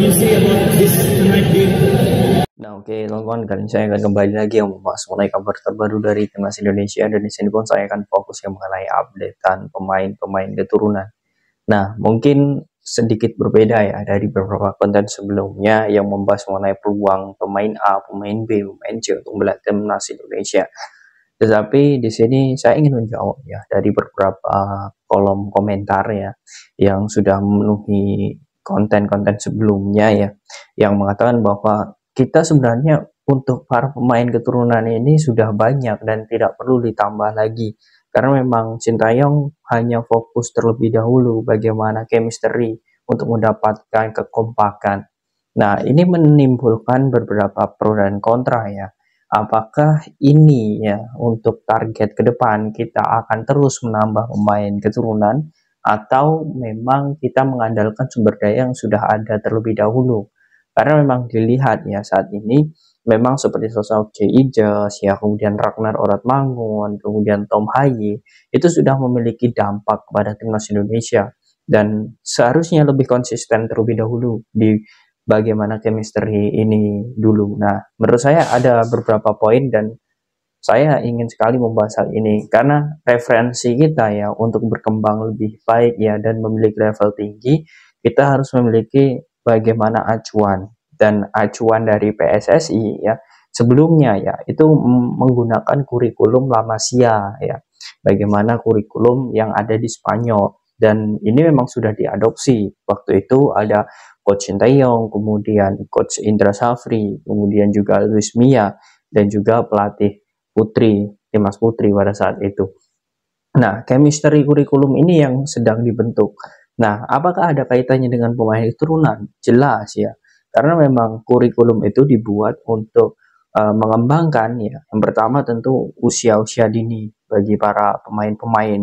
you say about this tonight game? Nah, oke teman-teman, kali ini saya akan kembali lagi yang membahas mengenai kabar terbaru dari timnas Indonesia, dan di sini pun saya akan fokus yang mengenai updatean pemain-pemain keturunan. Nah, mungkin sedikit berbeda ya dari beberapa konten sebelumnya yang membahas mengenai peluang pemain A, pemain B, pemain C untuk membela timnas Indonesia. Tetapi di sini saya ingin menjawab ya dari beberapa kolom komentar ya yang sudah memenuhi konten-konten sebelumnya ya, yang mengatakan bahwa kita sebenarnya untuk para pemain keturunan ini sudah banyak dan tidak perlu ditambah lagi, karena memang Sintayong hanya fokus terlebih dahulu bagaimana chemistry untuk mendapatkan kekompakan. Nah, ini menimbulkan beberapa pro dan kontra ya. Apakah ini ya untuk target ke depan kita akan terus menambah pemain keturunan, atau memang kita mengandalkan sumber daya yang sudah ada terlebih dahulu? Karena memang dilihat ya saat ini memang seperti sosok J. Ijas ya, kemudian Ragnar Oratmangun, kemudian Tom Haye itu sudah memiliki dampak kepada timnas Indonesia, dan seharusnya lebih konsisten terlebih dahulu di bagaimana chemistry ini dulu. Nah, menurut saya ada beberapa poin dan saya ingin sekali membahas hal ini karena referensi kita ya untuk berkembang lebih baik ya dan memiliki level tinggi, kita harus memiliki bagaimana acuan, dan acuan dari PSSI ya sebelumnya ya itu menggunakan kurikulum La Masia ya, bagaimana kurikulum yang ada di Spanyol, dan ini memang sudah diadopsi. Waktu itu ada Coach Sintayong, kemudian Coach Indra Safri, kemudian juga Luis Mia, dan juga pelatih Putri, timnas Putri pada saat itu. Nah, chemistry kurikulum ini yang sedang dibentuk. Nah, apakah ada kaitannya dengan pemain keturunan? Jelas ya, karena memang kurikulum itu dibuat untuk mengembangkan ya. Yang pertama tentu usia-usia dini bagi para pemain-pemain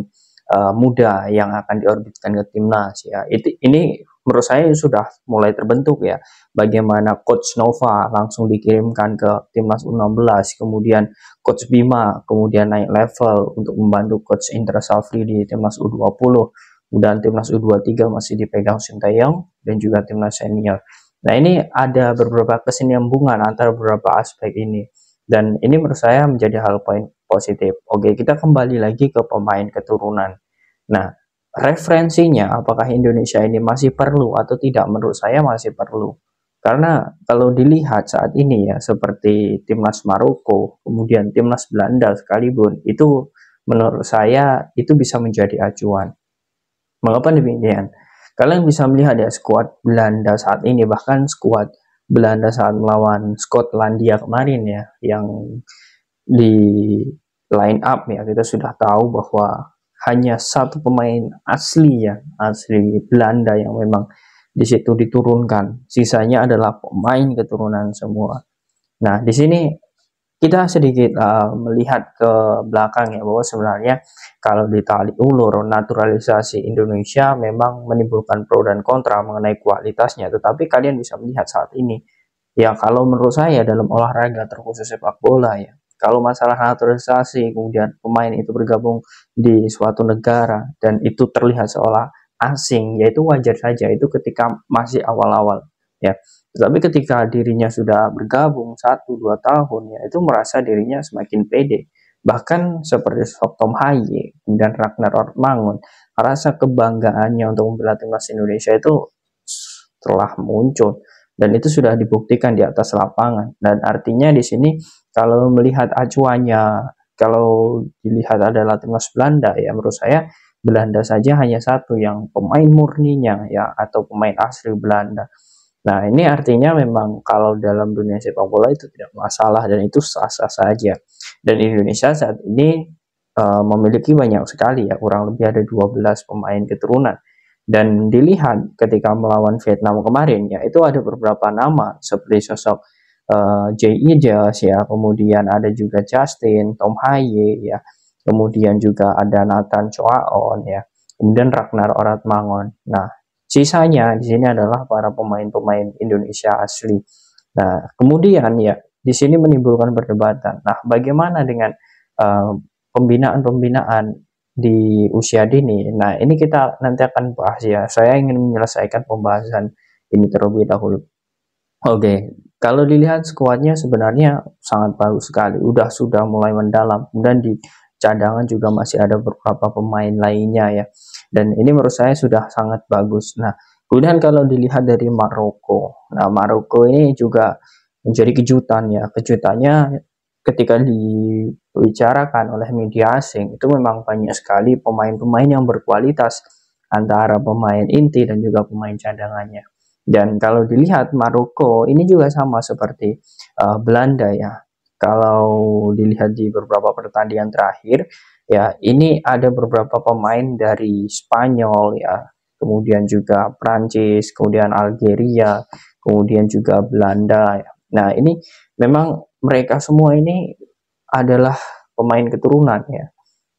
muda yang akan diorbitkan ke timnas ya. Ini menurut saya sudah mulai terbentuk ya. Bagaimana Coach Nova langsung dikirimkan ke timnas U16, kemudian Coach Bima kemudian naik level untuk membantu Coach Indra Safri di timnas U20, dan timnas U23 masih dipegang Sintayong, dan juga timnas senior. Nah, ini ada beberapa kesinambungan antara beberapa aspek ini, dan ini menurut saya menjadi hal poin positif. Oke, kita kembali lagi ke pemain keturunan. Nah, referensinya apakah Indonesia ini masih perlu atau tidak? Menurut saya masih perlu. Karena kalau dilihat saat ini ya, seperti timnas Maroko, kemudian timnas Belanda sekalipun, itu menurut saya itu bisa menjadi acuan. Mengapa demikian? Kalian bisa melihat ya skuad Belanda saat ini, bahkan skuad Belanda saat melawan Skotlandia kemarin ya, yang di line up ya kita sudah tahu bahwa hanya satu pemain asli ya, asli Belanda yang memang di situ diturunkan. Sisanya adalah pemain keturunan semua. Nah, di sini kita sedikit melihat ke belakang ya, bahwa sebenarnya kalau ditarik ulur naturalisasi Indonesia memang menimbulkan pro dan kontra mengenai kualitasnya, tetapi kalian bisa melihat saat ini ya, kalau menurut saya dalam olahraga terkhusus sepak bola ya, kalau masalah naturalisasi kemudian pemain itu bergabung di suatu negara dan itu terlihat seolah asing, yaitu wajar saja itu ketika masih awal-awal ya. Tetapi ketika dirinya sudah bergabung 1-2 tahun ya, itu merasa dirinya semakin pede. Bahkan seperti Tom Haye dan Ragnar Ortmangun, rasa kebanggaannya untuk membela timnas Indonesia itu telah muncul, dan itu sudah dibuktikan di atas lapangan. Dan artinya di sini kalau melihat acuannya, kalau dilihat adalah timnas Belanda ya, menurut saya Belanda saja hanya satu yang pemain murninya ya, atau pemain asli Belanda. Nah, ini artinya memang kalau dalam dunia sepak bola itu tidak masalah dan itu sah-sah saja. Dan Indonesia saat ini memiliki banyak sekali ya, kurang lebih ada 12 pemain keturunan. Dan dilihat ketika melawan Vietnam kemarin ya, itu ada beberapa nama seperti sosok J. Ijas ya, kemudian ada juga Justin, Tom Haye ya, kemudian juga ada Nathan Choaon ya, kemudian Ragnar Oratmangun. Nah, sisanya di sini adalah para pemain-pemain Indonesia asli. Nah, kemudian ya di sini menimbulkan perdebatan. Nah, bagaimana dengan pembinaan-pembinaan di usia dini? Nah, ini kita nanti akan bahas ya. Saya ingin menyelesaikan pembahasan ini terlebih dahulu. Oke, kalau dilihat skuadnya sebenarnya sangat bagus sekali. Sudah mulai mendalam. Kemudian di cadangan juga masih ada beberapa pemain lainnya ya. Dan ini menurut saya sudah sangat bagus. Nah, kemudian kalau dilihat dari Maroko. Nah, Maroko ini juga menjadi kejutan ya. Kejutannya ketika dibicarakan oleh media asing itu memang banyak sekali pemain-pemain yang berkualitas antara pemain inti dan juga pemain cadangannya. Dan kalau dilihat Maroko ini juga sama seperti Belanda ya. Kalau dilihat di beberapa pertandingan terakhir ya, ini ada beberapa pemain dari Spanyol ya, kemudian juga Prancis, kemudian Algeria, kemudian juga Belanda ya. Nah, ini memang mereka semua ini adalah pemain keturunan ya.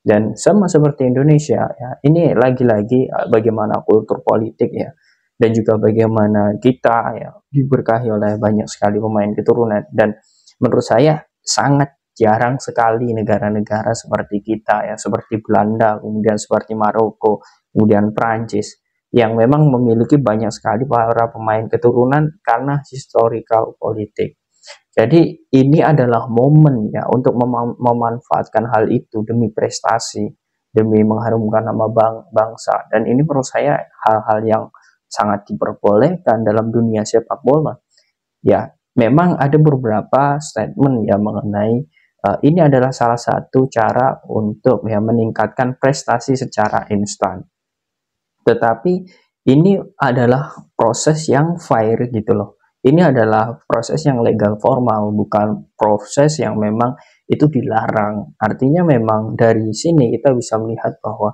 Dan sama seperti Indonesia ya, ini lagi-lagi bagaimana kultur politik ya, dan juga bagaimana kita ya diberkahi oleh banyak sekali pemain keturunan. Dan menurut saya sangat jarang sekali negara-negara seperti kita ya, seperti Belanda, kemudian seperti Maroko, kemudian Prancis, yang memang memiliki banyak sekali para pemain keturunan karena historical politik. Jadi ini adalah momen ya untuk memanfaatkan hal itu demi prestasi, demi mengharumkan nama bangsa. Dan ini menurut saya hal-hal yang sangat diperbolehkan dalam dunia sepak bola. Ya, memang ada beberapa statement ya mengenai ini adalah salah satu cara untuk ya meningkatkan prestasi secara instan. Tetapi ini adalah proses yang fair gitu loh. Ini adalah proses yang legal formal, bukan proses yang memang itu dilarang. Artinya memang dari sini kita bisa melihat bahwa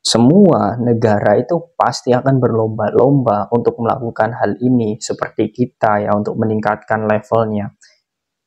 semua negara itu pasti akan berlomba-lomba untuk melakukan hal ini seperti kita ya, untuk meningkatkan levelnya.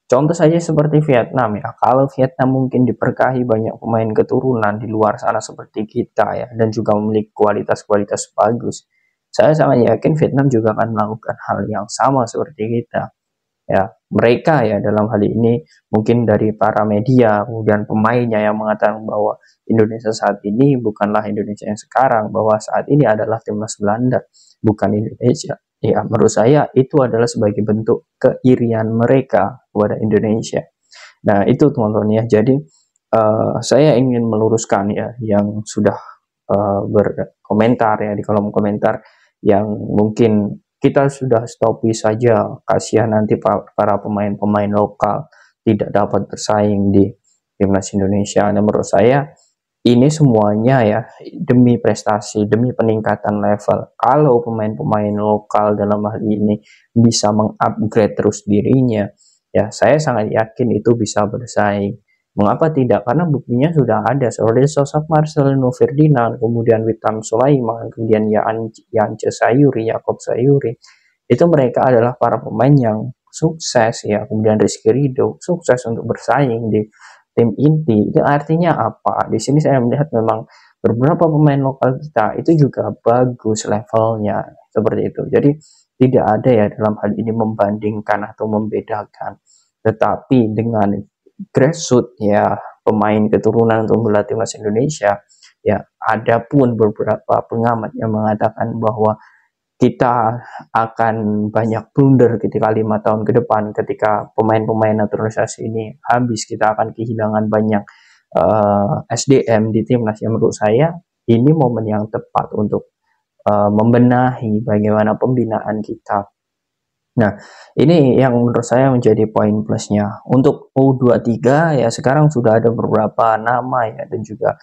Contoh saja seperti Vietnam ya. Kalau Vietnam mungkin diberkahi banyak pemain keturunan di luar sana seperti kita ya, dan juga memiliki kualitas-kualitas bagus. Saya sangat yakin Vietnam juga akan melakukan hal yang sama seperti kita. Ya, mereka ya dalam hal ini mungkin dari para media, kemudian pemainnya yang mengatakan bahwa Indonesia saat ini bukanlah Indonesia yang sekarang, bahwa saat ini adalah timnas Belanda, bukan Indonesia. Ya, menurut saya itu adalah sebagai bentuk keirian mereka kepada Indonesia. Nah, itu teman-teman ya. Jadi saya ingin meluruskan ya yang sudah berkomentar ya di kolom komentar, yang mungkin kita sudah stopi saja, kasihan nanti para pemain-pemain lokal tidak dapat bersaing di timnas Indonesia. Dan menurut saya ini semuanya ya demi prestasi, demi peningkatan level. Kalau pemain-pemain lokal dalam hal ini bisa mengupgrade terus dirinya, ya saya sangat yakin itu bisa bersaing. Mengapa tidak? Karena buktinya sudah ada seperti sosok Marcelino Ferdinand, kemudian Witan Sulaiman, kemudian Yance Sayuri, Yakob Sayuri. Itu mereka adalah para pemain yang sukses ya. Kemudian Rizky Ridho sukses untuk bersaing di tim inti. Itu artinya apa? Di sini saya melihat memang beberapa pemain lokal kita itu juga bagus levelnya seperti itu. Jadi tidak ada ya dalam hal ini membandingkan atau membedakan. Tetapi dengan grassroots ya, pemain keturunan untuk membela timnas Indonesia ya, ada pun beberapa pengamat yang mengatakan bahwa kita akan banyak blunder ketika 5 tahun ke depan, ketika pemain-pemain naturalisasi ini habis, kita akan kehilangan banyak SDM di timnas. Yang menurut saya ini momen yang tepat untuk membenahi bagaimana pembinaan kita. Nah, ini yang menurut saya menjadi poin plusnya. Untuk U23 ya sekarang sudah ada beberapa nama ya, dan juga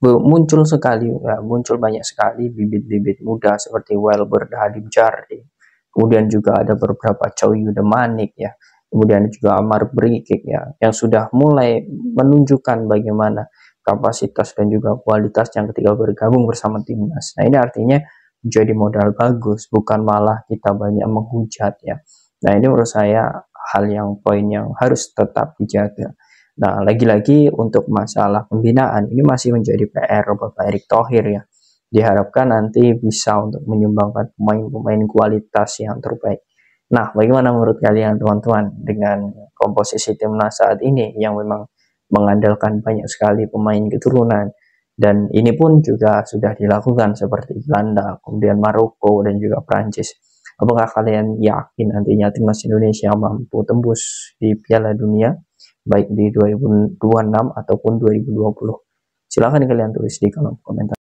muncul banyak sekali bibit-bibit muda seperti Welber Hadim Jardi. Kemudian juga ada beberapa Choy Yudemanik ya. Kemudian juga Amar Brikik ya, yang sudah mulai menunjukkan bagaimana kapasitas dan juga kualitasnya ketika bergabung bersama timnas. Nah, ini artinya menjadi modal bagus, bukan malah kita banyak menghujat ya. Nah, ini menurut saya hal yang poin yang harus tetap dijaga. Nah, lagi-lagi untuk masalah pembinaan ini masih menjadi PR Bapak Erick Thohir ya. Diharapkan nanti bisa untuk menyumbangkan pemain-pemain kualitas yang terbaik. Nah, bagaimana menurut kalian teman-teman dengan komposisi timnas saat ini yang memang mengandalkan banyak sekali pemain keturunan? Dan ini pun juga sudah dilakukan seperti Belanda, kemudian Maroko, dan juga Prancis. Apakah kalian yakin nantinya timnas Indonesia mampu tembus di Piala Dunia baik di 2026 ataupun 2020? Silahkan kalian tulis di kolom komentar.